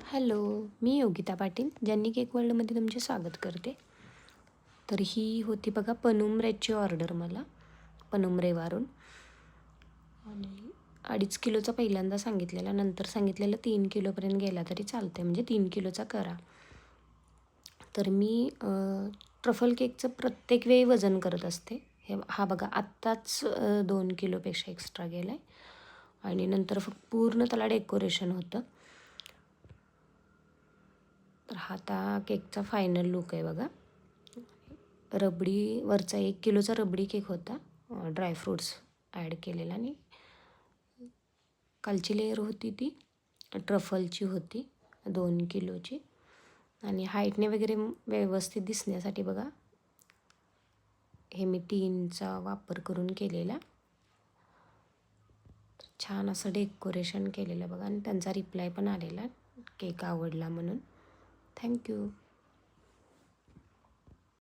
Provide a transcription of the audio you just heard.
Hello, मी योगिता पाटील ज्यांनी cake वर्ल्डमध्ये तुमचे स्वागत करते. तर ही होती बघा पनुमरेची ऑर्डर मला पनुमरेवरून. आणि 2.5 किलोचा पहिल्यांदा सांगितलेला, नंतर सांगितलेलं 3 किलोपर्यंत गेला तरी चालतं, म्हणजे 3 किलोचा करा. तर मी ट्रफल केकचं प्रत्येक वेळी वजन करत असते. हा बघा आत्ताच 2 किलोपेक्षा एक्स्ट्रा गेला आहे. आणि नंतर फक्त पूर्ण त्याला डेकोरेशन होतं. तर हा आता केकचा फायनल लुक आहे बघा. रबडी वरचा 1 किलोचा रबडी केक होता, ड्रायफ्रूट्स ॲड केलेला. आणि कालची लेअर होती ती ट्रफलची होती 2 किलोची. आणि हाईटने वगैरे व्यवस्थित दिसण्यासाठी बघा हे मी 3चा वापर करून केलेला. छान असं डेकोरेशन केलेलं बघा. आणि त्यांचा रिप्लाय पण आलेला केक आवडला म्हणून. थँक्यू.